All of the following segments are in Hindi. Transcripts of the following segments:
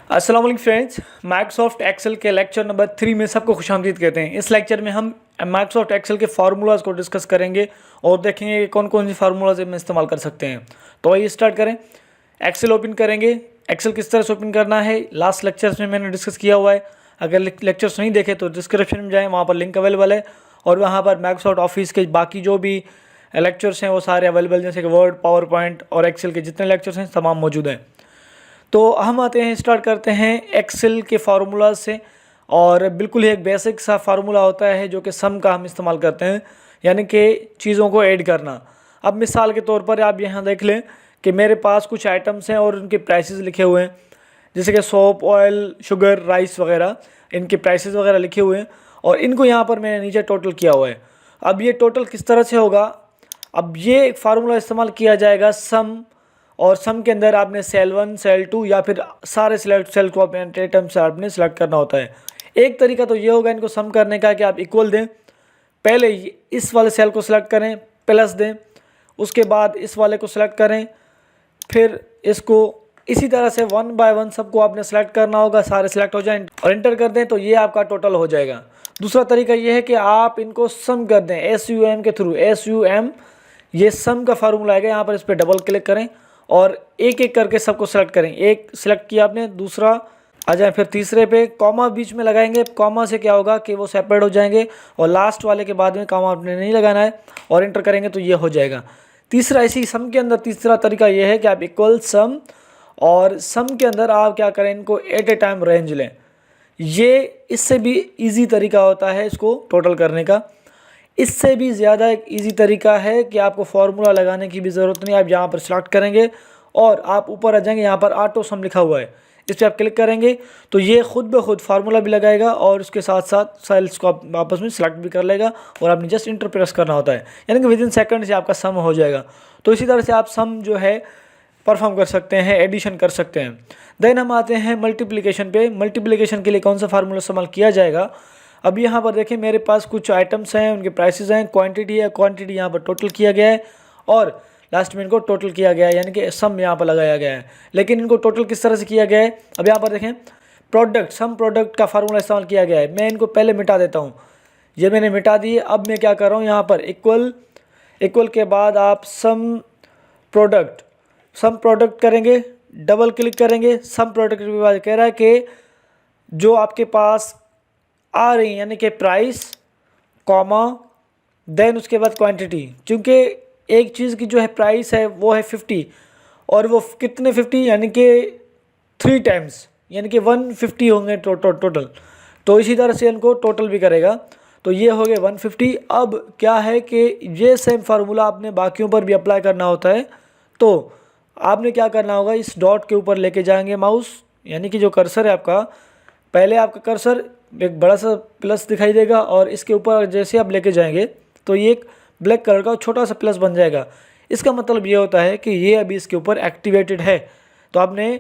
अस्सलाम वालेकुम फ्रेंड्स, माइक्रोसॉफ्ट एक्सेल के लेक्चर नंबर 3 में सबको खुशामदीद कहते हैं। इस लेक्चर में हम माइक्रोसॉफ्ट एक्सेल के फार्मूलाज को डिस्कस करेंगे और देखेंगे कि कौन कौन से फार्मूलाज में इस्तेमाल कर सकते हैं। तो आइए स्टार्ट करें। एक्सेल ओपन करेंगे। एक्सेल किस तरह से ओपन करना है लास्ट लेक्चर्स में मैंने डिस्कस किया हुआ है। अगर लेक्चर्स नहीं देखे तो डिस्क्रिप्शन में जाएँ, वहाँ पर लिंक अवेलेबल है और वहाँ पर माइक्रोसॉफ्ट ऑफिस के बाकी जो भी लेक्चर्स हैं वो सारे अवेलेबल, जैसे कि वर्ड, पावर पॉइंट और एक्सेल के जितने लेक्चर्स हैं तमाम मौजूद हैं। तो हम आते हैं, स्टार्ट करते हैं एक्सेल के फार्मूला से। और बिल्कुल ही एक बेसिक सा फार्मूला होता है जो कि सम का हम इस्तेमाल करते हैं, यानी कि चीज़ों को ऐड करना। अब मिसाल के तौर पर आप यहाँ देख लें कि मेरे पास कुछ आइटम्स हैं और उनके प्राइसेस लिखे हुए हैं, जैसे कि सोप, ऑयल, शुगर, राइस वगैरह, इनके प्राइसेस वगैरह लिखे हुए हैं और इनको यहाँ पर मैंने नीचे टोटल किया हुआ है। अब ये टोटल किस तरह से होगा, अब ये एक फार्मूला इस्तेमाल किया जाएगा सम, और सम के अंदर आपने सेल 1, सेल 2 या फिर सारे सेल को अपने आइटम से आपने सेलेक्ट करना होता है। एक तरीका तो ये होगा इनको सम करने का कि आप इक्वल दें, पहले इस वाले सेल को सिलेक्ट करें, प्लस दें, उसके बाद इस वाले को सिलेक्ट करें, फिर इसको इसी तरह से 1 बाय 1 सबको आपने सेलेक्ट करना होगा, सारे सिलेक्ट हो जाएं और एंटर कर दें तो ये आपका टोटल हो जाएगा। दूसरा तरीका ये है कि आप इनको सम कर दें SUM के थ्रू। SUM ये सम का फार्मूला आएगा, यहाँ पर इस पर डबल क्लिक करें और एक एक करके सबको सेलेक्ट करें। एक सिलेक्ट किया आपने, दूसरा आ जाए, फिर तीसरे पे कॉमा बीच में लगाएंगे। कॉमा से क्या होगा कि वो सेपरेट हो जाएंगे और लास्ट वाले के बाद में कॉमा आपने नहीं लगाना है और एंटर करेंगे तो ये हो जाएगा। तीसरा, इसी सम के अंदर तीसरा तरीका ये है कि आप इक्वल सम, और सम के अंदर आप क्या करें, इनको एट ए टाइम रेंज लें। ये इससे भी ईजी तरीका होता है इसको टोटल करने का। इससे भी ज़्यादा एक इजी तरीका है कि आपको फार्मूला लगाने की भी ज़रूरत नहीं। आप यहाँ पर सेलेक्ट करेंगे और आप ऊपर आ जाएंगे, यहाँ पर ऑटो सम लिखा हुआ है, इस पर आप क्लिक करेंगे तो ये खुद ब खुद फार्मूला भी लगाएगा और उसके साथ साथ सेल्स को आप आपस में सेलेक्ट भी कर लेगा और आपने जस्ट इंटर प्रेस करना होता है, यानी कि विदिन सेकंड से आपका सम हो जाएगा। तो इसी तरह से आप सम जो है परफॉर्म कर सकते हैं, एडिशन कर सकते हैं। देन हम आते हैं मल्टीप्लिकेशन पे। मल्टीप्लिकेशन के लिए कौन सा फार्मूला इस्तेमाल किया जाएगा। अब यहाँ पर देखें मेरे पास कुछ आइटम्स हैं, उनके प्राइसेस हैं, क्वांटिटी है, क्वांटिटी यहाँ पर टोटल किया गया है और लास्ट में इनको टोटल किया गया है, यानी कि सम यहाँ पर लगाया गया है। लेकिन इनको टोटल किस तरह से किया गया है, अब यहाँ पर देखें प्रोडक्ट, सम प्रोडक्ट का फार्मूला इस्तेमाल किया गया है। मैं इनको पहले मिटा देता हूँ, ये मैंने मिटा दिए। अब मैं क्या कर रहा हूँ, यहाँ पर इक्वल के बाद आप सम प्रोडक्ट करेंगे, डबल क्लिक करेंगे। सम प्रोडक्ट के बाद कह रहा है कि जो आपके पास आ रही है, यानी कि प्राइस, कॉमा, देन उसके बाद क्वांटिटी। क्योंकि एक चीज़ की जो है प्राइस है वो है 50 और वो कितने 50, यानी कि 3 टाइम्स, यानी कि 150 होंगे टोटल। तो इसी तरह से इनको टोटल भी करेगा तो ये हो गए 150। अब क्या है कि ये सेम फार्मूला आपने बाकियों पर भी अप्लाई करना होता है। तो आपने क्या करना होगा, इस डॉट के ऊपर लेके जाएंगे माउस, यानी कि जो कर्सर है आपका, पहले आपका कर्सर एक बड़ा सा प्लस दिखाई देगा और इसके ऊपर जैसे आप लेके जाएंगे तो ये एक ब्लैक कलर का छोटा सा प्लस बन जाएगा। इसका मतलब ये होता है कि ये अभी इसके ऊपर एक्टिवेटेड है। तो आपने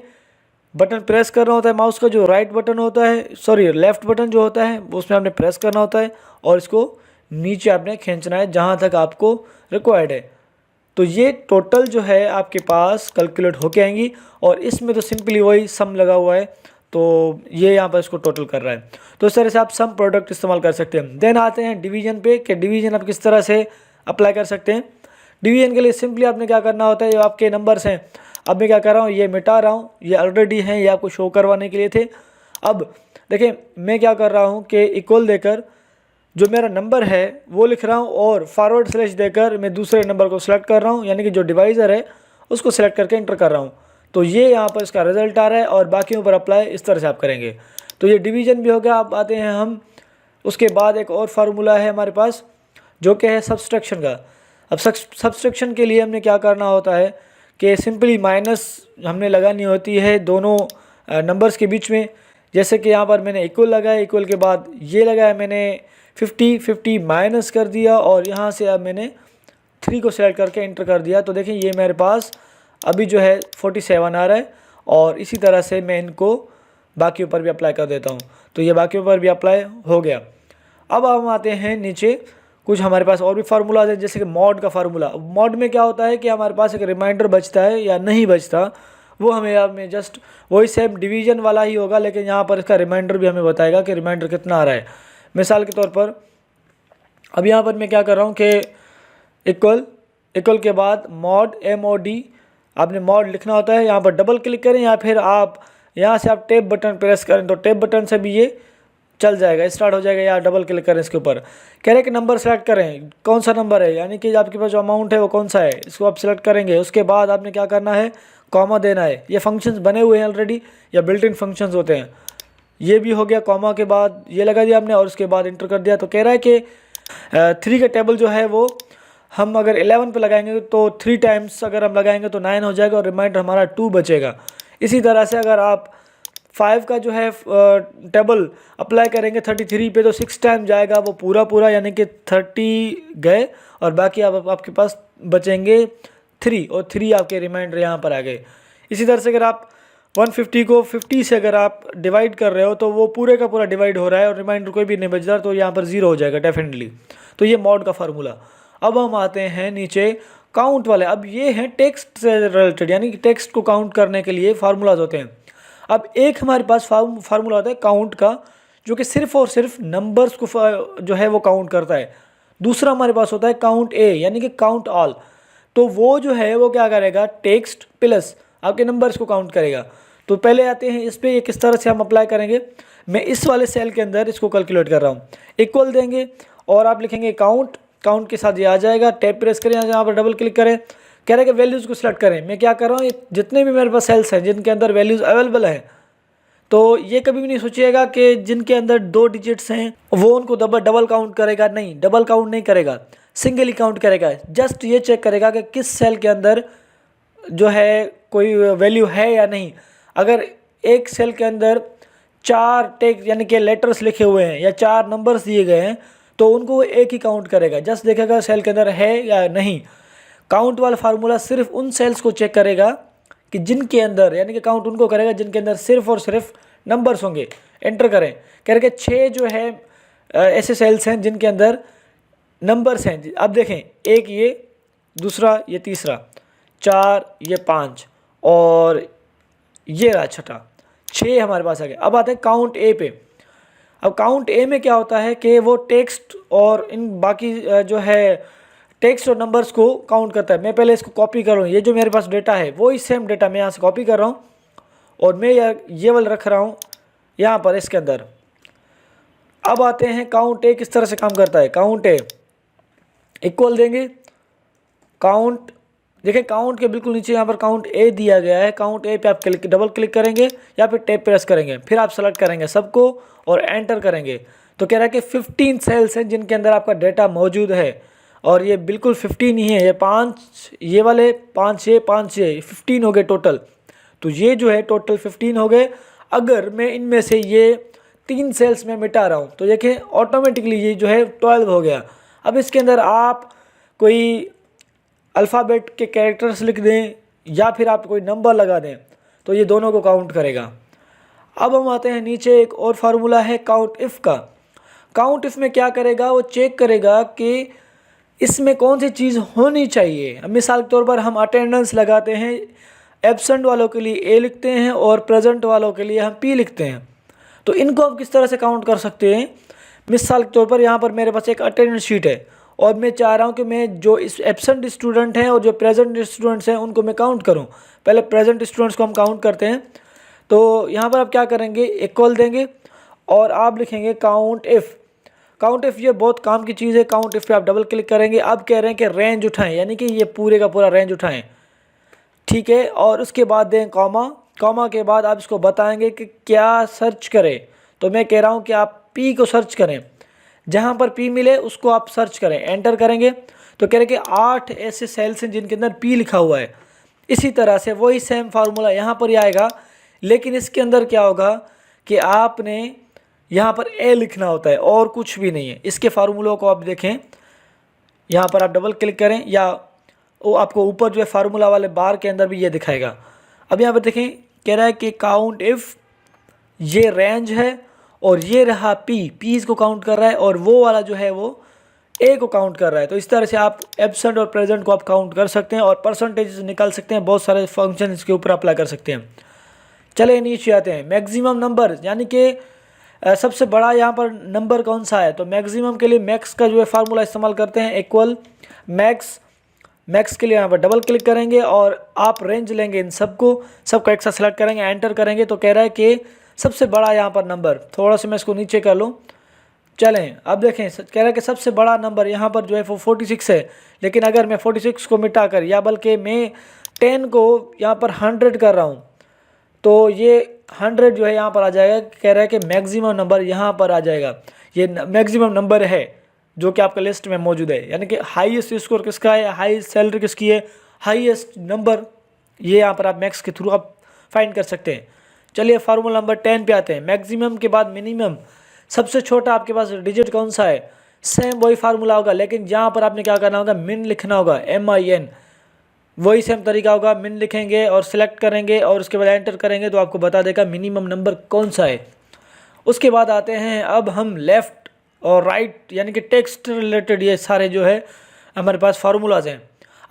बटन प्रेस करना होता है माउस का, जो राइट बटन होता है, सॉरी लेफ़्ट बटन जो होता है उसमें आपने प्रेस करना होता है और इसको नीचे आपने खींचना है जहाँ तक आपको रिक्वायर्ड है। तो ये टोटल जो है आपके पास कैलकुलेट होके आएंगी और इसमें तो सिंपली वही सम लगा हुआ है, तो ये यहाँ पर इसको टोटल कर रहा है। तो इस तरह से आप सम प्रोडक्ट इस्तेमाल कर सकते हैं। देन आते हैं डिवीजन पे कि डिवीजन आप किस तरह से अप्लाई कर सकते हैं। डिवीजन के लिए सिंपली आपने क्या करना होता है, जो आपके नंबर्स हैं, अब मैं क्या कर रहा हूँ, ये मिटा रहा हूँ, ये ऑलरेडी हैं, ये आपको शो करवाने के लिए थे। अब देखें मैं क्या कर रहा हूँ कि इक्वल देकर जो मेरा नंबर है वो लिख रहा हूँ और फॉरवर्ड स्लैश देकर मैं दूसरे नंबर को सिलेक्ट कर रहा हूँ, यानी कि जो डिवाइज़र है उसको सिलेक्ट करके एंटर कर रहा हूँ। तो ये यहाँ पर इसका रिजल्ट आ रहा है और बाकियों पर अप्लाई इस तरह से आप करेंगे। तो ये डिवीज़न भी हो गया। अब आते हैं हम, उसके बाद एक और फार्मूला है हमारे पास जो कि है सब्सट्रैक्शन का। अब सब्सट्रैक्शन के लिए हमने क्या करना होता है कि सिंपली माइनस हमने लगानी होती है दोनों नंबर्स के बीच में। जैसे कि यहाँ पर मैंने इक्वल लगाया, इक्वल के बाद ये लगाया मैंने 50 माइनस कर दिया और यहाँ से अब मैंने 3 को सिलेक्ट करके एंटर कर दिया। तो देखें ये मेरे पास अभी जो है 47 आ रहा है और इसी तरह से मैं इनको बाकियों पर भी अप्लाई कर देता हूँ। तो ये बाकियों पर भी अप्लाई हो गया। अब हम आते हैं नीचे, कुछ हमारे पास और भी फार्मूलाज हैं, जैसे कि मॉड का फार्मूला। मॉड में क्या होता है कि हमारे पास एक रिमाइंडर बचता है या नहीं बचता, वो हमें यहाँ में जस्ट वही सेम डिवीजन वाला ही होगा, लेकिन यहाँ पर इसका रिमाइंडर भी हमें बताएगा कि रिमाइंडर कितना आ रहा है। मिसाल के तौर पर अब यहाँ पर मैं क्या कर रहा हूँ कि इक्वल के बाद मॉड MOD आपने मॉड लिखना होता है, यहाँ पर डबल क्लिक करें या फिर आप यहाँ से आप टैब बटन प्रेस करें तो टैब बटन से भी ये चल जाएगा, स्टार्ट हो जाएगा, या डबल क्लिक करें इसके ऊपर। कह रहे हैं कि नंबर सेलेक्ट करें, कौन सा नंबर है, यानी कि आपके पास जो अमाउंट है वो कौन सा है, इसको आप सिलेक्ट करेंगे। उसके बाद आपने क्या करना है, कॉमा देना है। ये फंक्शंस बने हुए हैं ऑलरेडी, या बिल्ट इन फंक्शंस होते हैं। ये भी हो गया, कॉमा के बाद ये लगा दिया हमने और उसके बाद इंटर कर दिया। तो कह रहा है कि 3 का टेबल जो है वो हम अगर 11 पे लगाएंगे तो 3 टाइम्स अगर हम लगाएंगे तो 9 हो जाएगा और रिमाइंडर हमारा 2 बचेगा। इसी तरह से अगर आप 5 का जो है टेबल अप्लाई करेंगे 33 पे तो 6 टाइम जाएगा वो पूरा, यानी कि 30 गए और बाकी आपके पास बचेंगे 3 और 3 आपके रिमाइंडर यहाँ पर आ गए। इसी तरह से अगर आप 150 को 50 से अगर आप डिवाइड कर रहे हो तो वो पूरे का पूरा डिवाइड हो रहा है और रिमाइंडर कोई भी नहीं बच रहा, तो यहाँ पर 0 हो जाएगा डेफिनेटली। तो ये मॉड का फार्मूला। अब हम आते हैं नीचे काउंट वाले। अब ये हैं टेक्स्ट से रिलेटेड, यानी कि टेक्स्ट को काउंट करने के लिए फार्मूलाज होते हैं। अब एक हमारे पास फार्मूला होता है काउंट का, जो कि सिर्फ और सिर्फ नंबर्स को जो है वो काउंट करता है। दूसरा हमारे पास होता है काउंट ए, यानी कि काउंट ऑल। तो वो जो है वो क्या करेगा, टेक्स्ट प्लस आपके नंबर्स को काउंट करेगा। तो पहले आते हैं इस पर, ये किस तरह से हम अप्लाई करेंगे। मैं इस वाले सेल के अंदर इसको कैलकुलेट कर रहा हूँ। इक्वल देंगे और आप लिखेंगे काउंट के साथ ये आ जाएगा। टैब प्रेस करें, यहाँ पर डबल क्लिक करें। कह रहे हैं कि वैल्यूज़ को सिलेक्ट करें। मैं क्या कर रहा हूँ, जितने भी मेरे पास सेल्स हैं जिनके अंदर वैल्यूज़ अवेलेबल हैं, तो ये कभी भी नहीं सोचिएगा कि जिनके अंदर 2 डिजिट्स हैं वो उनको डबल काउंट करेगा। नहीं, डबल काउंट नहीं करेगा, सिंगल ही काउंट करेगा। जस्ट ये चेक करेगा कि किस सेल के अंदर जो है कोई वैल्यू है या नहीं। अगर एक सेल के अंदर 4 टेक्स्ट यानी कि लेटर्स लिखे हुए हैं या 4 नंबर्स दिए गए हैं तो उनको वो एक ही काउंट करेगा, जस्ट देखेगा सेल के अंदर है या नहीं। काउंट वाला फार्मूला सिर्फ उन सेल्स को चेक करेगा कि जिनके अंदर, यानी कि काउंट उनको करेगा जिनके अंदर सिर्फ और सिर्फ नंबर्स होंगे। एंटर करें। कह रहे कि 6 जो है ऐसे सेल्स हैं जिनके अंदर नंबर्स हैं। अब देखें, एक ये, दूसरा ये, तीसरा 4, ये 5 और ये रहा छठा, 6 हमारे पास आ गए। अब आते हैं काउंट ए पे। अब काउंट ए में क्या होता है कि वो टेक्स्ट और इन बाकी जो है टेक्स्ट और नंबर्स को काउंट करता है। मैं पहले इसको कॉपी कर रहा हूँ, ये जो मेरे पास डेटा है वही सेम डेटा मैं यहाँ से कॉपी कर रहा हूँ और मैं ये वाला रख रहा हूँ यहाँ पर इसके अंदर। अब आते हैं काउंट ए किस तरह से काम करता है। काउंट ए इक्वल देंगे, काउंट, देखिए काउंट के बिल्कुल नीचे यहाँ पर काउंट ए दिया गया है। काउंट ए पे आप डबल क्लिक करेंगे या फिर टैब प्रेस करेंगे, फिर आप सेलेक्ट करेंगे सबको और एंटर करेंगे। तो कह रहा है कि 15 सेल्स हैं जिनके अंदर आपका डेटा मौजूद है और ये बिल्कुल 15 ही है। ये 5, ये वाले 5 ये 5 ये 15 हो गए टोटल। तो ये जो है टोटल 15 हो गए। अगर मैं इनमें से ये 3 सेल्स में मिटा रहा हूँ तो देखिए ऑटोमेटिकली ये जो है 12 हो गया। अब इसके अंदर आप कोई अल्फ़ाबेट के कैरेक्टर्स लिख दें या फिर आप कोई नंबर लगा दें तो ये दोनों को काउंट करेगा। अब हम आते हैं नीचे, एक और फार्मूला है काउंट इफ़ का। काउंट इफ़ में क्या करेगा, वो चेक करेगा कि इसमें कौन सी चीज़ होनी चाहिए। मिसाल के तौर पर हम अटेंडेंस लगाते हैं, एब्सेंट वालों के लिए ए लिखते हैं और प्रेजेंट वालों के लिए हम पी लिखते हैं। तो इनको हम किस तरह से काउंट कर सकते हैं। मिसाल के तौर पर यहाँ पर मेरे पास एक अटेंडेंस शीट है और मैं चाह रहा हूँ कि मैं जो इस एब्सेंट स्टूडेंट हैं और जो प्रेजेंट स्टूडेंट्स हैं उनको मैं काउंट करूँ। पहले प्रेजेंट स्टूडेंट्स को हम काउंट करते हैं। तो यहाँ पर आप क्या करेंगे, इक्वल देंगे और आप लिखेंगे काउंट इफ़। काउंट इफ़ ये बहुत काम की चीज़ है। काउंट इफ़ पे आप डबल क्लिक करेंगे। अब कह रहे हैं कि रेंज उठाएं, यानी कि ये पूरे का पूरा रेंज उठाएं, ठीक है। और उसके बाद दें कॉमा के बाद आप इसको बताएंगे कि क्या सर्च करें। तो मैं कह रहा हूँ कि आप पी को सर्च करें, जहाँ पर पी मिले उसको आप सर्च करें। एंटर करेंगे तो कह रहे कि 8 ऐसे सेल्स हैं जिनके अंदर पी लिखा हुआ है। इसी तरह से वही सेम फार्मूला यहाँ पर ही आएगा, लेकिन इसके अंदर क्या होगा कि आपने यहाँ पर ए लिखना होता है और कुछ भी नहीं है। इसके फार्मूलों को आप देखें, यहाँ पर आप डबल क्लिक करें या वो आपको ऊपर जो है फार्मूला वाले बार के अंदर भी ये दिखाएगा। अब यहाँ पर देखें, कह रहा है कि काउंट इफ़, ये रेंज है और ये रहा पी इसको काउंट कर रहा है और वो वाला जो है वो ए को काउंट कर रहा है। तो इस तरह से आप एब्सेंट और प्रेजेंट को आप काउंट कर सकते हैं और परसेंटेज निकाल सकते हैं। बहुत सारे फंक्शन इसके ऊपर अप्लाई कर सकते हैं। चलिए नीचे आते हैं। मैक्सिमम नंबर यानी कि सबसे बड़ा यहाँ पर नंबर कौन सा है। तो मैक्सिमम के लिए मैक्स का जो है फार्मूला इस्तेमाल करते हैं, इक्वल मैक्स। मैक्स के लिए यहाँ पर डबल क्लिक करेंगे और आप रेंज लेंगे इन सबको एक साथ सेलेक्ट करेंगे, एंटर करेंगे तो कह रहा है कि सबसे बड़ा यहाँ पर नंबर, थोड़ा सा मैं इसको नीचे कर लूँ। चलें अब देखें, कह रहा है कि सबसे बड़ा नंबर यहाँ पर जो है वो 46 है। लेकिन अगर मैं 46 को मिटाकर या बल्कि मैं 10 को यहाँ पर 100 कर रहा हूँ तो ये 100 जो है यहाँ पर आ जाएगा। कह रहा है कि मैक्सिमम नंबर यहाँ पर आ जाएगा। ये मैक्सिमम नंबर है जो कि आपके लिस्ट में मौजूद है, यानी कि हाईएस्ट स्कोर किसका है, हाईएस्ट सैलरी किसकी है, हाईएस्ट नंबर, ये यहाँ पर आप मैक्स के थ्रू आप फाइंड कर सकते हैं। चलिए फार्मूला नंबर 10 पे आते हैं। मैक्सिमम के बाद मिनिमम, सबसे छोटा आपके पास डिजिट कौन सा है, सेम वही फार्मूला होगा, लेकिन यहाँ पर आपने क्या करना होगा, मिन लिखना होगा, MIN। वही सेम तरीका होगा, मिन लिखेंगे और सिलेक्ट करेंगे और उसके बाद एंटर करेंगे तो आपको बता देगा मिनिमम नंबर कौन सा है। उसके बाद आते हैं अब हम लेफ़्ट और राइट यानी कि टेक्स्ट रिलेटेड, ये सारे जो है हमारे पास फार्मूलाज हैं।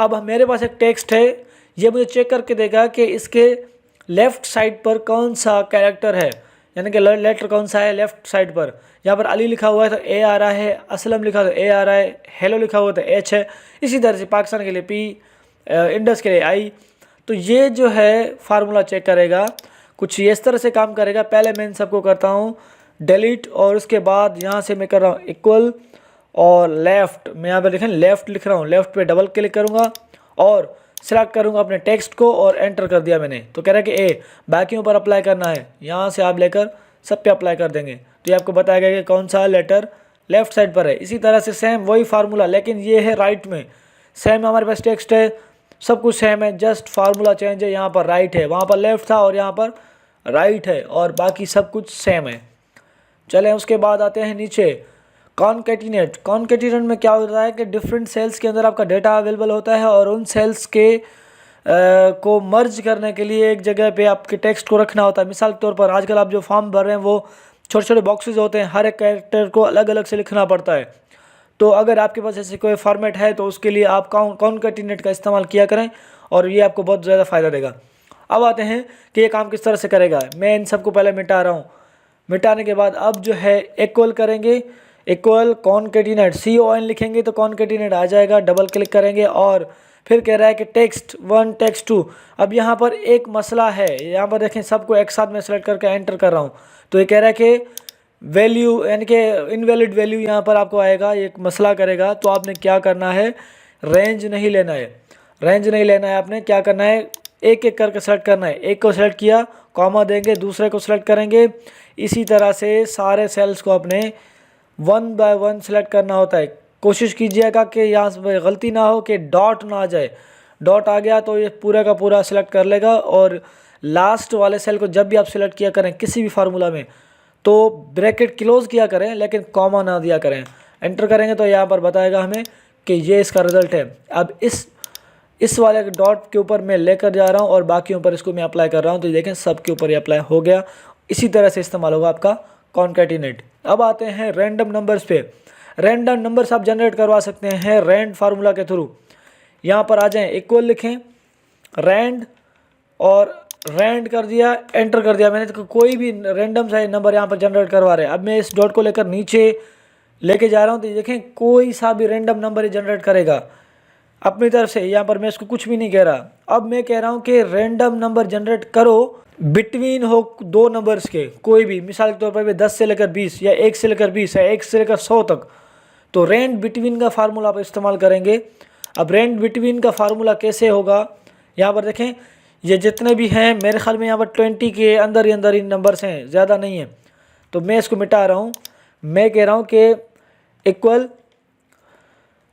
अब मेरे पास एक टेक्स्ट है, ये मुझे चेक करके देगा कि इसके लेफ़्ट साइड पर कौन सा कैरेक्टर है, यानी कि लेटर कौन सा है लेफ़्ट साइड पर। यहाँ पर अली लिखा हुआ है तो A आ रहा है, असलम लिखा तो A आ रहा है, हेलो लिखा हुआ तो H है। इसी तरह से पाकिस्तान के लिए P, इंडस के लिए I। तो ये जो है फार्मूला चेक करेगा, कुछ इस तरह से काम करेगा। पहले मैं इन सबको करता हूँ डिलीट और उसके बाद यहाँ से मैं कर रहा हूँ इक्वल और लेफ़्ट। मैं यहाँ पर देखें लेफ़्ट लिख रहा हूँ, लेफ़्ट पे डबल क्लिक करूँगा और सिलेक्ट करूँगा अपने टेक्स्ट को और एंटर कर दिया मैंने। तो कह रहा है कि ए बाकियों पर अप्लाई करना है, यहाँ से आप लेकर सब पे अप्लाई कर देंगे तो ये आपको बताएगा कि कौन सा लेटर लेफ़्ट साइड पर है। इसी तरह से सेम वही फार्मूला, लेकिन ये है राइट में। सेम हमारे पास टेक्स्ट है, सब कुछ सेम है, जस्ट फार्मूला चेंज है। यहाँ पर राइट है, वहाँ पर लेफ़्ट था और यहाँ पर राइट है और बाकी सब कुछ सेम है। चलें उसके बाद आते हैं नीचे कॉन्केटिनेट। कॉन्केटिनेट में क्या होता है कि डिफरेंट सेल्स के अंदर आपका डेटा अवेलेबल होता है और उन सेल्स के को मर्ज करने के लिए एक जगह पे आपके टेक्स्ट को रखना होता है। मिसाल के तौर पर आजकल आप जो फॉर्म भर रहे हैं वो छोटे छोटे बॉक्सेस होते हैं, हर एक कैरेक्टर को अलग अलग से लिखना पड़ता है। तो अगर आपके पास ऐसे कोई फॉर्मेट है तो उसके लिए आप कॉन्केटिनेट का इस्तेमाल किया करें और ये आपको बहुत ज़्यादा फ़ायदा देगा। अब आते हैं कि ये काम किस तरह से करेगा। मैं इन सबको पहले मिटा रहा हूँ। मिटाने के बाद अब जो है इक्वल करेंगे, इक्वल कॉन्केटिनेट, CON लिखेंगे तो कॉन्केटिनेट आ जाएगा। डबल क्लिक करेंगे और फिर कह रहा है कि टेक्स्ट 1 टेक्स्ट 2। अब यहाँ पर एक मसला है, यहाँ पर देखें सबको एक साथ में सेलेक्ट करके एंटर कर रहा हूँ तो ये कह रहा है कि वैल्यू यानी कि इनवैलिड वैल्यू यहाँ पर आपको आएगा, ये एक मसला करेगा। तो आपने क्या करना है, रेंज नहीं लेना है, रेंज नहीं लेना है। आपने क्या करना है, एक एक करके सेलेक्ट करना है। एक को सेलेक्ट किया, कॉमा देंगे, दूसरे को सेलेक्ट करेंगे। इसी तरह से सारे सेल्स को अपने 1 बाय 1 सेलेक्ट करना होता है। कोशिश कीजिएगा कि यहाँ से गलती ना हो कि डॉट ना आ जाए। डॉट आ गया तो ये पूरा का पूरा सेलेक्ट कर लेगा। और लास्ट वाले सेल को जब भी आप सेलेक्ट किया करें किसी भी फार्मूला में तो ब्रैकेट क्लोज किया करें, लेकिन कॉमा ना दिया करें। एंटर करेंगे तो यहाँ पर बताएगा हमें कि ये इसका रिज़ल्ट है। अब इस वाले डॉट के ऊपर मैं लेकर जा रहा हूँ और बाकियों पर इसको मैं अप्लाई कर रहा हूँ तो देखें सब के ऊपर ये अप्लाई हो गया। इसी तरह से इस्तेमाल होगा आपका कॉन्केटिनेट। अब आते हैं रैंडम नंबर्स पे। रैंडम नंबर्स आप जनरेट करवा सकते हैं रैंड फार्मूला के थ्रू। यहाँ पर आ जाएं, इक्वल लिखें, रैंड और रैंड कर दिया, एंटर कर दिया मैंने। तो कोई भी रैंडम सा नंबर यहाँ पर जनरेट करवा रहे हैं। अब मैं इस डॉट को लेकर नीचे लेके जा रहा हूँ तो देखें कोई सा भी रैंडम नंबर ही जनरेट करेगा अपनी तरफ से। यहाँ पर मैं इसको कुछ भी नहीं कह रहा। अब मैं कह रहा हूँ कि रैंडम नंबर जनरेट करो बिटवीन हो 2 नंबर्स के, कोई भी। मिसाल के तौर पर 10 से लेकर 20 या 1 से लेकर 20 या 1 से लेकर 100 तक। तो रेंज बिटवीन का फार्मूला आप इस्तेमाल करेंगे। अब रेंज बिटवीन का फार्मूला कैसे होगा, यहाँ पर देखें ये जितने भी हैं मेरे ख्याल में यहाँ पर 20 के अंदर ही नंबर्स हैं, ज़्यादा नहीं है। तो मैं इसको मिटा रहा हूँ। मैं कह रहा हूँ कि इक्वल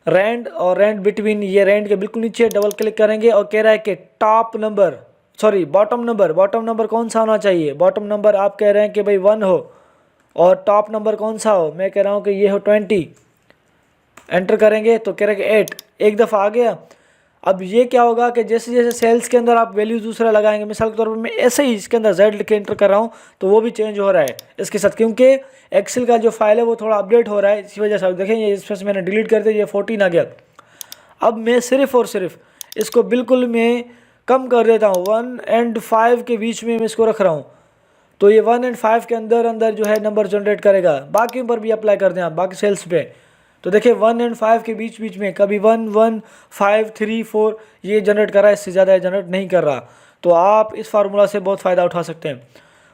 रैंड और रैंड बिटवीन, ये रैंड के बिल्कुल नीचे डबल क्लिक करेंगे और कह रहा है कि top number, sorry bottom number कौन सा होना चाहिए। बॉटम नंबर आप कह रहे हैं कि भाई 1 हो और टॉप नंबर कौन सा हो। मैं कह रहा हूँ कि ये हो 20। एंटर करेंगे तो कह रहा है कि 8। एक दफ़ा आ गया। अब ये क्या होगा कि जैसे जैसे सेल्स के अंदर आप वैल्यूज दूसरा लगाएंगे, मिसाल के तौर पर मैं ऐसे ही इसके अंदर जेड लिख के एंटर कर रहा हूँ तो वो भी चेंज हो रहा है इसके साथ, क्योंकि एक्सेल का जो फाइल है वो थोड़ा अपडेट हो रहा है। इसी वजह से आप देखें ये इसमें से मैंने डिलीट कर दिया, ये 14 आ गया। अब मैं सिर्फ और सिर्फ इसको बिल्कुल मैं कम कर देता हूँ, 1 और 5 के बीच में मैं इसको रख रहा हूँ, तो ये 1 और 5 के अंदर अंदर जो है नंबर जनरेट करेगा। बाकी पर भी अप्लाई कर दें आप, बाकी सेल्स पे तो देखिए 1 और 5 के बीच बीच में कभी 1 1 5 3 4 ये जनरेट कर रहा है, इससे ज़्यादा जनरेट नहीं कर रहा। तो आप इस फार्मूला से बहुत फ़ायदा उठा सकते हैं।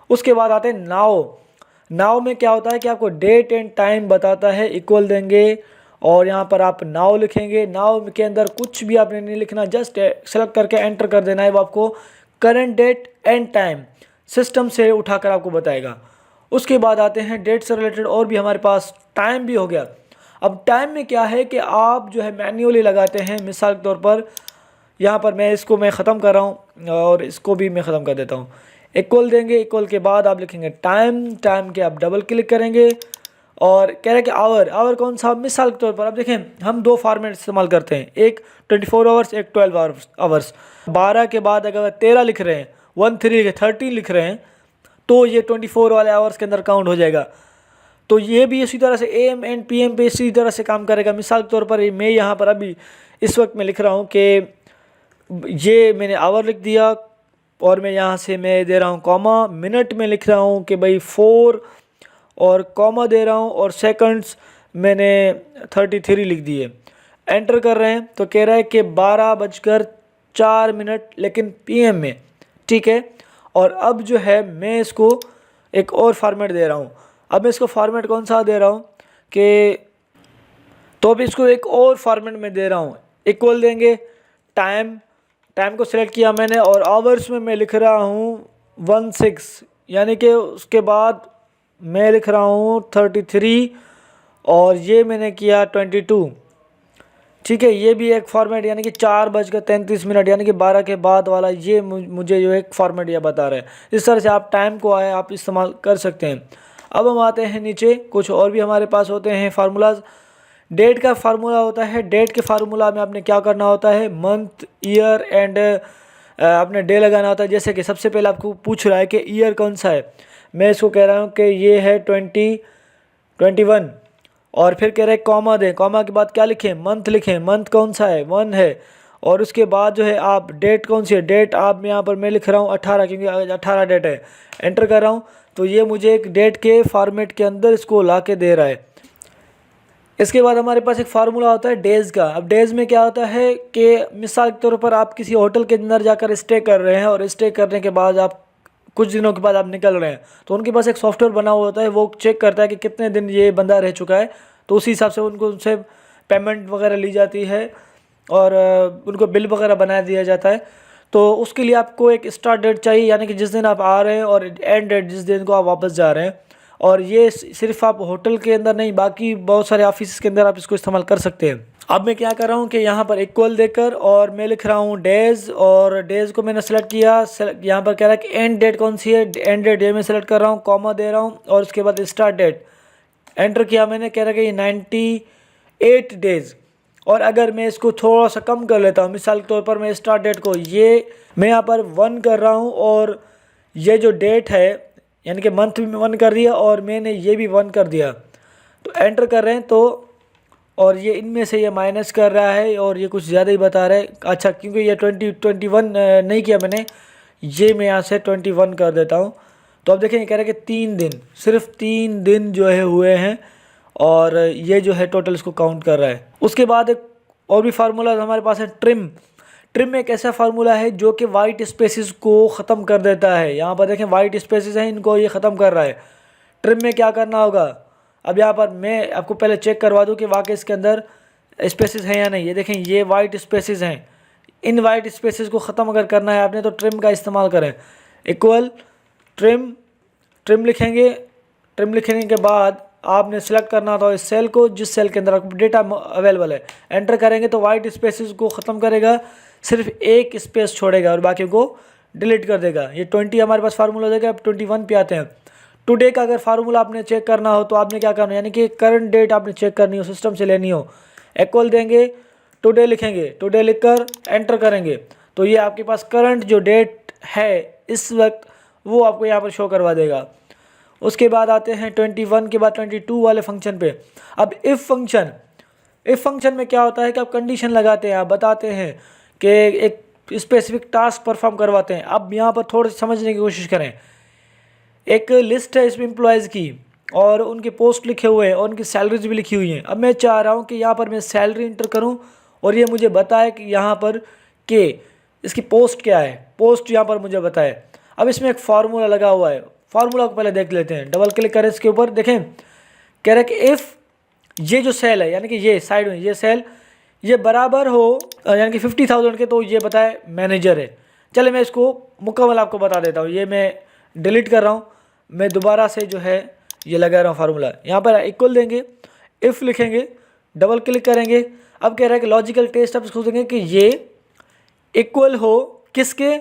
उसके बाद आते हैं नाउ। नाउ में क्या होता है कि आपको डेट एंड टाइम बताता है, इक्वल देंगे और यहाँ पर आप नाउ लिखेंगे। नाउ के अंदर कुछ भी आपने नहीं लिखना, जस्ट सेलेक्ट करके एंटर कर देना है, वो आपको current date and time system से उठाकर आपको बताएगा। उसके बाद आते हैं डेट से रिलेटेड और भी हमारे पास टाइम भी हो गया। अब टाइम में क्या है कि आप जो है मैन्युअली लगाते हैं, मिसाल के तौर पर यहाँ पर मैं ख़त्म कर रहा हूँ और इसको भी मैं ख़त्म कर देता हूँ। इक्वल देंगे, इक्वल के बाद आप लिखेंगे टाइम, टाइम के आप डबल क्लिक करेंगे और कह रहे हैं कि आवर कौन सा, मिसाल के तौर पर आप देखें हम 2 फॉर्मेट इस्तेमाल करते हैं, एक 24 आवर्स, एक 12 आवर्स। 12 के बाद अगर 13 लिख रहे हैं, 1 3 13 लिख रहे हैं तो ये 24 वाले आवर्स के अंदर काउंट हो जाएगा। तो ये भी इसी तरह से AM एंड PM पे इसी तरह से काम करेगा। मिसाल के तौर पर मैं यहाँ पर अभी इस वक्त मैं लिख रहा हूँ कि ये मैंने आवर लिख दिया और मैं यहाँ से मैं दे रहा हूँ कॉमा, मिनट में लिख रहा हूँ कि भाई 4 और कॉमा दे रहा हूँ और सेकंड्स मैंने 33 लिख दिए। एंटर कर रहे हैं तो कह रहा है कि 12:04 लेकिन PM में, ठीक है। और अब जो है मैं इसको एक और फॉर्मेट दे रहा हूँ। अब मैं इसको फॉर्मेट कौन सा दे रहा हूँ कि तो अब इसको एक और फॉर्मेट में दे रहा हूँ। इक्वल देंगे, टाइम, टाइम को सिलेक्ट किया मैंने और आवर्स में मैं लिख रहा हूँ 16, यानी कि उसके बाद मैं लिख रहा हूँ 33 और ये मैंने किया 22, ठीक है। ये भी एक फॉर्मेट यानी कि 4:33 यानी कि 12 के बाद वाला, ये मुझे जो एक फॉर्मेट ये बता रहा है। इस तरह से आप टाइम को आए आप इस्तेमाल कर सकते हैं। अब हम आते हैं नीचे, कुछ और भी हमारे पास होते हैं फार्मूलाज। डेट का फार्मूला होता है। डेट के फार्मूला में आपने क्या करना होता है, मंथ, ईयर एंड अपने डे लगाना होता है। जैसे कि सबसे पहले आपको पूछ रहा है कि ईयर कौन सा है, मैं इसको कह रहा हूँ कि ये है 2021 और फिर कह रहे हैं कॉमा दें, कॉमा के बाद क्या लिखें, मंथ लिखें, मंथ कौन सा है, 1 है। और उसके बाद जो है आप डेट कौन सी है, डेट आप यहाँ पर मैं लिख रहा हूँ 18 क्योंकि 18 डेट है। एंटर कर रहा हूँ तो ये मुझे एक डेट के फॉर्मेट के अंदर इसको ला के दे रहा है। इसके बाद हमारे पास एक फार्मूला होता है डेज़ का। अब डेज़ में क्या होता है कि मिसाल के तौर पर आप किसी होटल के अंदर जाकर स्टे कर रहे हैं और स्टे करने के बाद आप कुछ दिनों के बाद आप निकल रहे हैं, तो उनके पास एक सॉफ्टवेयर बना हुआ होता है, वो चेक करता है कि कितने दिन ये बंदा रह चुका है, तो उसी हिसाब से उनको उनसे पेमेंट वगैरह ली जाती है और उनको बिल वगैरह बना दिया जाता है। तो उसके लिए आपको एक स्टार्ट डेट चाहिए, यानी कि जिस दिन आप आ रहे हैं और एंड डेट जिस दिन को आप वापस जा रहे हैं। और ये सिर्फ आप होटल के अंदर नहीं, बाकी बहुत सारे ऑफिस के अंदर आप इसको इस्तेमाल कर सकते हैं। अब मैं क्या कर रहा हूँ कि यहाँ पर इक्वल देकर और मैं लिख रहा हूँ डेज़, और डेज़ को मैंने सेलेक्ट किया। यहाँ पर कह रहा है कि एंड डेट कौन सी है, एंड डेट ये मैं सेलेक्ट कर रहा हूँ, कॉमा दे रहा हूँ और उसके बाद स्टार्ट डेट एंटर किया मैंने। कह रहा है कि ये 98 डेज़। और अगर मैं इसको थोड़ा सा कम कर लेता हूँ, मिसाल के तौर पर मैं स्टार्ट डेट को ये मैं यहाँ पर 1 कर रहा हूँ और ये जो डेट है यानी कि मंथ भी 1 कर दिया और मैंने ये भी 1 कर दिया, तो एंटर कर रहे हैं तो और ये इनमें से ये माइनस कर रहा है और ये कुछ ज़्यादा ही बता रहा है। अच्छा, क्योंकि ये 21 नहीं किया मैंने, ये मैं यहाँ से 21 कर देता हूँ। तो अब देखें, कह रहे हैं कि 3 दिन, सिर्फ 3 दिन जो है हुए हैं और ये जो है टोटल इसको काउंट कर रहा है। उसके बाद एक और भी फार्मूला हमारे पास है ट्रिम। ट्रिम एक ऐसा फार्मूला है जो कि वाइट स्पेसिस को ख़त्म कर देता है। यहाँ पर देखें वाइट स्पेसिस हैं, इनको ये ख़त्म कर रहा है। ट्रिम में क्या करना होगा, अब यहाँ पर मैं आपको पहले चेक करवा दूँ कि वाकई इसके अंदर स्पेसिस हैं या नहीं। ये देखें ये वाइट स्पेसिस हैं, इन वाइट स्पेसिस को ख़त्म अगर करना है आपने तो ट्रिम का इस्तेमाल करें। इक्वल ट्रिम, ट्रिम लिखेंगे। ट्रिम लिखने के बाद आपने सेलेक्ट करना था इस सेल को जिस सेल के अंदर आपको डेटा अवेलेबल है। एंटर करेंगे तो वाइट स्पेसिस को ख़त्म करेगा, सिर्फ एक स्पेस छोड़ेगा और बाकी को डिलीट कर देगा। ये 20 हमारे पास फार्मूला देगा। अब 21 पे आते हैं। टुडे का अगर फार्मूला आपने चेक करना हो तो आपने क्या करना है, यानी कि करंट डेट आपने चेक करनी हो, सिस्टम से लेनी हो। इक्वल देंगे टुडे लिखेंगे, टुडे लिखकर एंटर करेंगे तो ये आपके पास करंट जो डेट है इस वक्त वो आपको यहाँ पर शो करवा देगा। उसके बाद आते हैं 21 के बाद 22 वाले फंक्शन पे। अब इफ़ फंक्शन में क्या होता है कि आप कंडीशन लगाते हैं, आप बताते हैं कि एक स्पेसिफिक टास्क परफॉर्म करवाते हैं। अब यहाँ पर थोड़ा समझने की कोशिश करें। एक लिस्ट है इसमें एम्प्लॉयज़ की और उनके पोस्ट लिखे हुए हैं और उनकी सैलरीज भी लिखी हुई हैं। अब मैं चाह रहा हूँ कि यहाँ पर मैं सैलरी इंटर करूँ और ये मुझे बताए कि यहाँ पर कि इसकी पोस्ट क्या है, पोस्ट यहाँ पर मुझे बताए। अब इसमें एक फार्मूला लगा हुआ है, फार्मूला को पहले देख लेते हैं। डबल क्लिक करें इसके ऊपर, देखें कह रहा है कि इफ़ ये जो सेल है यानी कि ये साइड में ये सेल ये बराबर हो यानी कि 50,000 के, तो ये बताए मैनेजर है। चले मैं इसको मुकम्मल आपको बता देता हूँ। ये मैं डिलीट कर रहा हूँ, मैं दोबारा से जो है ये लगा रहा हूँ फार्मूला। यहाँ पर इक्वल देंगे, इफ़ लिखेंगे, डबल क्लिक करेंगे। अब कह रहा है कि लॉजिकल टेस्ट आप इसको देंगे कि ये इक्वल हो किसके,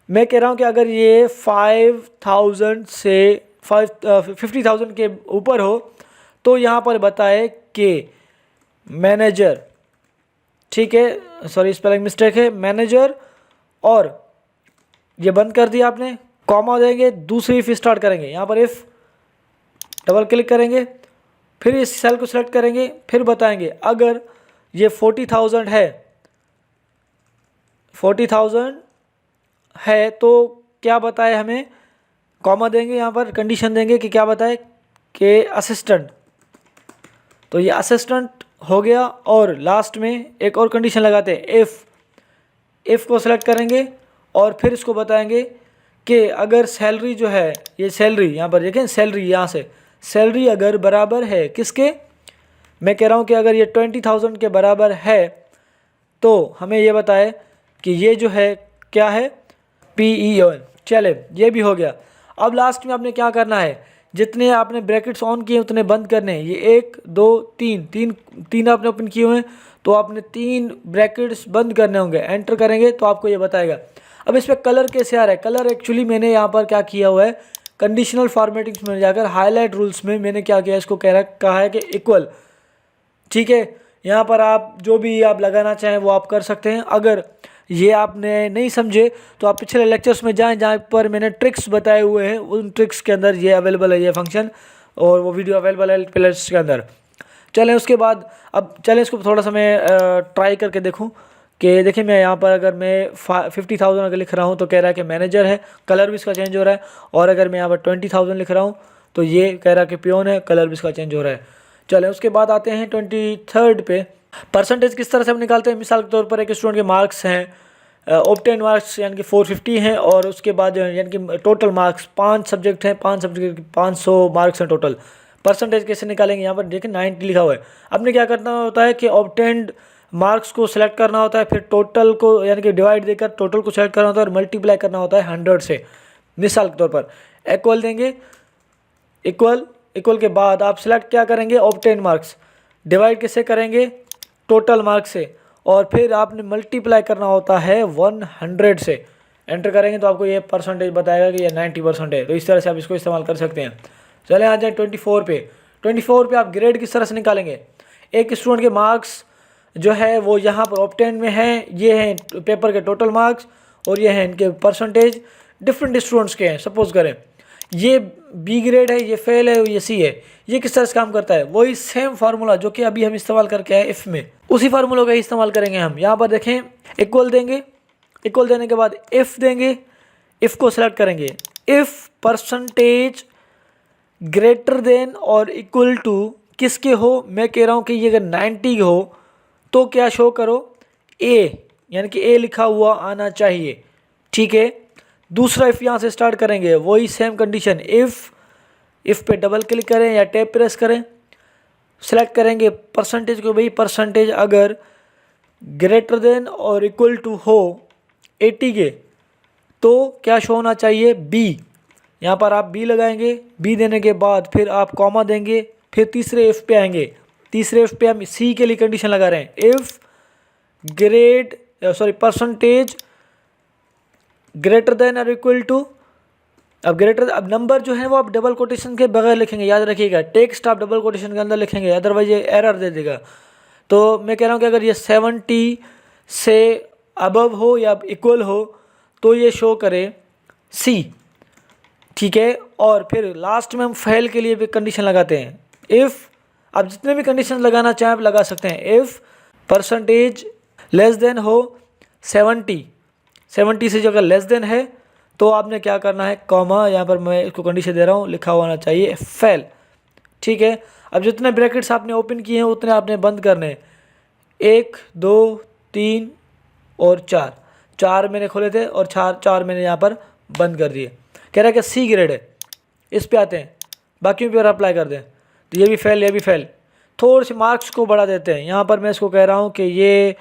मैं कह रहा हूँ कि अगर ये 5,000 से 50,000 के ऊपर हो तो यहाँ पर बताए कि मैनेजर, ठीक है, सॉरी स्पेलिंग मिस्टेक है, मैनेजर, और ये बंद कर दिया आपने, कॉमा देंगे, दूसरी इफ स्टार्ट करेंगे। यहाँ पर इफ़ डबल क्लिक करेंगे, फिर इस सेल को सिलेक्ट करेंगे, फिर बताएंगे अगर ये 40,000 है, 40,000 है तो क्या बताए हमें, कॉमा देंगे, यहाँ पर कंडीशन देंगे कि क्या बताए कि असिस्टेंट, तो ये असिस्टेंट हो गया। और लास्ट में एक और कंडीशन लगाते हैं, इफ़ को सिलेक्ट करेंगे और फिर इसको बताएंगे कि अगर सैलरी जो है ये सैलरी, यहाँ पर देखें सैलरी, यहाँ से सैलरी अगर बराबर है किसके, मैं कह रहा हूँ कि अगर ये 20,000 के बराबर है तो हमें ये बताए कि ये जो है क्या है, PEO। चले ये भी हो गया। अब लास्ट में आपने क्या करना है, जितने आपने ब्रैकेट्स ऑन किए उतने बंद करने हैं। ये 1 2 3 आपने ओपन किए हुए हैं तो आपने 3 ब्रैकेट्स बंद करने होंगे। एंटर करेंगे तो आपको ये बताएगा। अब इस पर कलर कैसे आ रहा है, कलर एक्चुअली मैंने यहाँ पर क्या किया हुआ है, कंडीशनल फॉर्मेटिंग्स में जाकर हाईलाइट रूल्स में मैंने क्या किया, इसको कहा है कि इक्वल, ठीक है। यहाँ पर आप जो भी आप लगाना चाहें वो आप कर सकते हैं। अगर ये आपने नहीं समझे तो आप पिछले लेक्चर्स में जाएं जहाँ पर मैंने ट्रिक्स बताए हुए हैं, उन ट्रिक्स के अंदर ये अवेलेबल है, ये फंक्शन, और वो वीडियो अवेलेबल है प्लेलिस्ट के अंदर। चलें उसके बाद अब चलें इसको थोड़ा सा मैं ट्राई करके देखूं कि देखिए मैं यहाँ पर अगर मैं 50,000 अगर लिख रहा हूँ तो कह रहा है कि मैनेजर है, कलर भी इसका चेंज हो रहा है। और अगर मैं यहाँ पर 20,000 लिख रहा हूँ तो ये कह रहा है कि पियोन है, कलर भी इसका चेंज हो रहा है। चलें उसके बाद आते हैं 23rd पे। परसेंटेज किस तरह से हम निकालते हैं, मिसाल के तौर पर एक स्टूडेंट के मार्क्स हैं ऑब्टेन मार्क्स यानी कि 450 हैं, और उसके बाद यानी कि टोटल मार्क्स 5 सब्जेक्ट हैं, 5 सब्जेक्ट के 500 मार्क्स हैं टोटल। परसेंटेज कैसे निकालेंगे, यहाँ पर देखिए 90 लिखा हुआ है। आपने क्या करना होता है कि ऑब्टेन्ड मार्क्स को सिलेक्ट करना होता है, फिर टोटल को यानी कि डिवाइड देकर टोटल को सिलेक्ट करना होता है और मल्टीप्लाई करना होता है 100 से। मिसाल के तौर पर इक्वल देंगे, इक्वल के बाद आप सिलेक्ट क्या करेंगे, ऑब्टेन मार्क्स, डिवाइड कैसे करेंगे, टोटल मार्क्स से, और फिर आपने मल्टीप्लाई करना होता है 100 से। एंटर करेंगे तो आपको ये परसेंटेज बताएगा कि ये 90% है। तो इस तरह से आप इसको इस्तेमाल कर सकते हैं। चले आ जाए 24 पे। 24 पे आप ग्रेड किस तरह से निकालेंगे, एक स्टूडेंट के मार्क्स जो है वो यहाँ पर ऑब्टेन में है, ये हैं पेपर के टोटल मार्क्स और ये हैं इनके परसेंटेज, डिफरेंट स्टूडेंट्स के हैं। सपोज करें ये बी ग्रेड है, ये फेल है, ये सी है। ये किस तरह से काम करता है, वही सेम फार्मूला जो कि अभी हम इस्तेमाल करके आए इफ़ में, उसी फार्मूला का इस्तेमाल करेंगे हम। यहाँ पर देखें इक्वल देंगे, इक्वल देने के बाद इफ़ देंगे, इफ़ को सिलेक्ट करेंगे, इफ़ परसेंटेज ग्रेटर देन और इक्वल टू किसके हो, मैं कह रहा हूँ कि ये अगर 90 हो तो क्या शो करो, ए, यानी कि ए लिखा हुआ आना चाहिए, ठीक है। दूसरा इफ़ यहाँ से स्टार्ट करेंगे, वही सेम कंडीशन, इफ़ पे डबल क्लिक करें या टैब प्रेस करें, सेलेक्ट करेंगे परसेंटेज को, भाई परसेंटेज अगर ग्रेटर देन और इक्वल टू हो 80 के तो क्या शो होना चाहिए, बी। यहाँ पर आप बी लगाएंगे, बी देने के बाद फिर आप कॉमा देंगे, फिर तीसरे इफ़ पे आएंगे। तीसरे इफ़ पे हम सी के लिए कंडीशन लगा रहे हैं, इफ़ परसेंटेज ग्रेटर देन और इक्वल टू, अब नंबर जो है वो आप डबल कोटेशन के बगैर लिखेंगे, याद रखिएगा। टेक्स्ट आप डबल कोटेशन के अंदर लिखेंगे, अदरवाइज ये एरर दे देगा। तो मैं कह रहा हूँ कि अगर ये 70 से अबव हो या इक्वल हो तो ये शो करे सी, ठीक है। और फिर लास्ट में हम फेल के लिए भी कंडीशन लगाते हैं। इफ़, आप जितने भी कंडीशन लगाना चाहें आप लगा सकते हैं। इफ़ परसेंटेज लेस देन हो 70 से जो अगर लेस देन है तो आपने क्या करना है, कॉमा, यहाँ पर मैं इसको कंडीशन दे रहा हूँ, लिखा होना चाहिए फेल, ठीक है। अब जितने ब्रैकेट्स आपने ओपन किए हैं उतने आपने बंद करने हैं। 1 2 3 और 4 मैंने खोले थे और 4 मैंने यहाँ पर बंद कर दिए। कह रहा है कि सी ग्रेड है। इस पे आते हैं, बाकियों पर अप्लाई कर दें तो ये भी फेल, ये भी फेल। थोड़े से मार्क्स को बढ़ा देते हैं। यहाँ पर मैं इसको कह रहा हूँ कि ये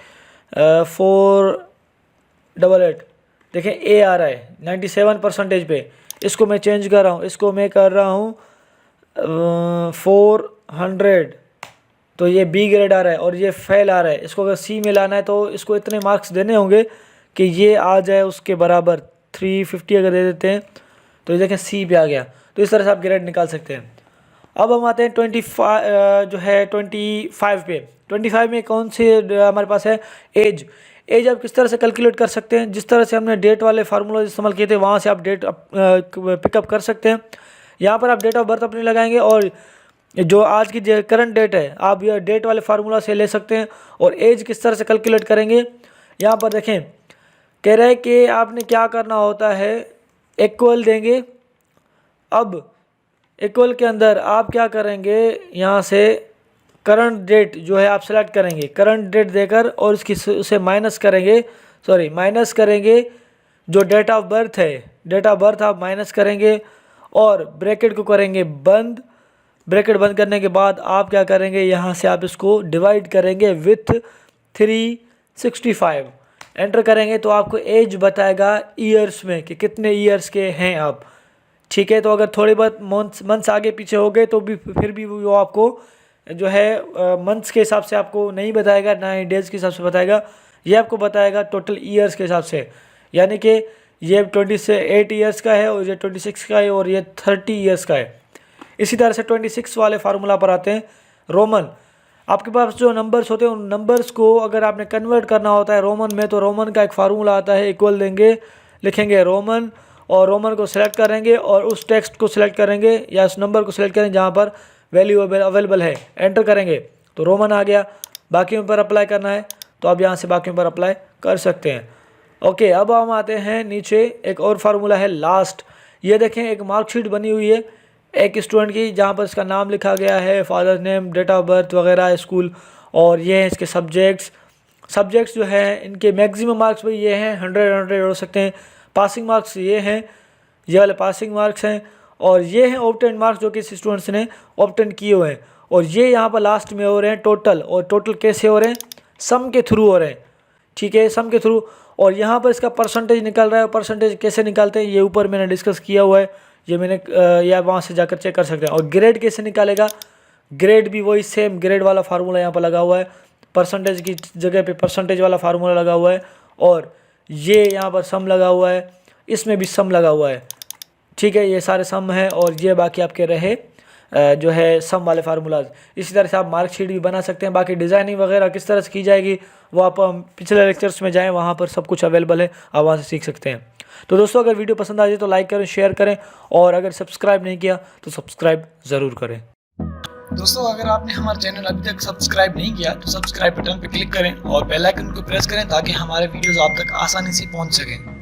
488, देखें ए आ रहा है 97% पे। इसको मैं चेंज कर रहा हूँ, इसको मैं कर रहा हूँ 400, तो ये बी ग्रेड आ रहा है और ये फेल आ रहा है। इसको अगर सी में लाना है तो इसको इतने मार्क्स देने होंगे कि ये आ जाए उसके बराबर। 350 अगर दे देते हैं तो ये देखें सी पे आ गया। तो इस तरह से आप ग्रेड निकाल सकते हैं। अब हम आते हैं 25 जो है 25 पे। 25 में कौन से हमारे पास है, एज। एज आप किस तरह से कैलकुलेट कर सकते हैं, जिस तरह से हमने डेट वाले फार्मूला इस्तेमाल किए थे वहाँ से आप डेट पिकअप कर सकते हैं। यहाँ पर आप डेट ऑफ बर्थ अपनी लगाएंगे और जो आज की करंट डेट है आप ये डेट वाले फार्मूला से ले सकते हैं। और एज किस तरह से कैलकुलेट करेंगे, यहाँ पर देखें कह रहे हैं कि आपने क्या करना होता है, इक्वल देंगे। अब इक्वल के अंदर आप क्या करेंगे, यहाँ से करंट डेट जो है आप सेलेक्ट करेंगे, करंट डेट देकर और उसकी उसे माइनस करेंगे जो डेट ऑफ बर्थ है, डेट ऑफ बर्थ आप माइनस करेंगे और ब्रैकेट को करेंगे बंद। ब्रैकेट बंद करने के बाद आप क्या करेंगे, यहाँ से आप इसको डिवाइड करेंगे विथ 365, एंटर करेंगे तो आपको एज बताएगा ईयर्स में कि कितने ईयर्स के हैं आप, ठीक है। तो अगर थोड़ी बहुत मंथ्स आगे पीछे हो गए तो भी फिर भी वो आपको जो है मंथ्स के हिसाब से आपको नहीं बताएगा, ना ही डेज के हिसाब से बताएगा। ये आपको बताएगा टोटल ईयर्स के हिसाब से, यानी कि ये 28 ईयर्स का है और ये 26 का है और ये 30 ईयर्स का है। इसी तरह से 26 वाले फार्मूला पर आते हैं। रोमन, आपके पास जो नंबर्स होते हैं उन नंबर्स को अगर आपने कन्वर्ट करना होता है रोमन में तो रोमन का एक फार्मूला आता है, इक्वल देंगे, लिखेंगे रोमन और रोमन को सिलेक्ट करेंगे और उस टेक्स्ट को सिलेक्ट करेंगे या उस नंबर को सिलेक्ट करेंगे जहाँ पर वैल्यू अवेलेबल है, एंटर करेंगे तो रोमन आ गया। बाकियों पर अप्लाई करना है तो आप यहाँ से बाकियों पर अप्लाई कर सकते हैं। ओके, अब हम आते हैं नीचे, एक और फार्मूला है लास्ट। ये देखें एक मार्कशीट बनी हुई है एक स्टूडेंट की जहाँ पर इसका नाम लिखा गया है, father name, date of birth वगैरह, स्कूल, और ये हैं इसके सब्जेक्ट्स जो हैं इनके मैक्सिमम मार्क्स भी ये हैं 100 हो सकते हैं। पासिंग मार्क्स ये हैं, ये वाले पासिंग मार्क्स हैं और ये हैं ऑब्टेन मार्क्स जो कि इस स्टूडेंट्स ने ऑब्टेन किए हुए हैं और ये यहाँ पर लास्ट में हो रहे हैं टोटल। और टोटल कैसे हो रहे हैं, सम के थ्रू हो रहे हैं, ठीक है, सम के थ्रू। और यहाँ पर इसका परसेंटेज निकल रहा है। परसेंटेज कैसे निकालते हैं ये ऊपर मैंने डिस्कस किया हुआ है, ये मैंने या वहाँ से जाकर चेक कर सकते हैं। और ग्रेड कैसे निकालेगा, ग्रेड भी वही सेम ग्रेड वाला फार्मूला यहाँ पर लगा हुआ है, परसेंटेज की जगह पे परसेंटेज वाला फार्मूला लगा हुआ है और ये यहाँ पर सम लगा हुआ है, इसमें भी सम लगा हुआ है, ठीक है। ये सारे सम हैं और ये बाकी आपके रहे जो है सम वाले फार्मूलाज। इसी तरह से आप मार्कशीट भी बना सकते हैं। बाकी डिज़ाइनिंग वगैरह किस तरह से की जाएगी वो आप पिछले लेक्चर्स में जाएं, वहाँ पर सब कुछ अवेलेबल है, आप वहाँ से सीख सकते हैं। तो दोस्तों अगर वीडियो पसंद आ जाए तो लाइक करें, शेयर करें और अगर सब्सक्राइब नहीं किया तो सब्सक्राइब ज़रूर करें। दोस्तों अगर आपने हमारा चैनल अभी तक सब्सक्राइब नहीं किया तो सब्सक्राइब बटन पर क्लिक करें और बेल आइकन को प्रेस करें ताकि हमारे वीडियोस आप तक आसानी से पहुंच सकें।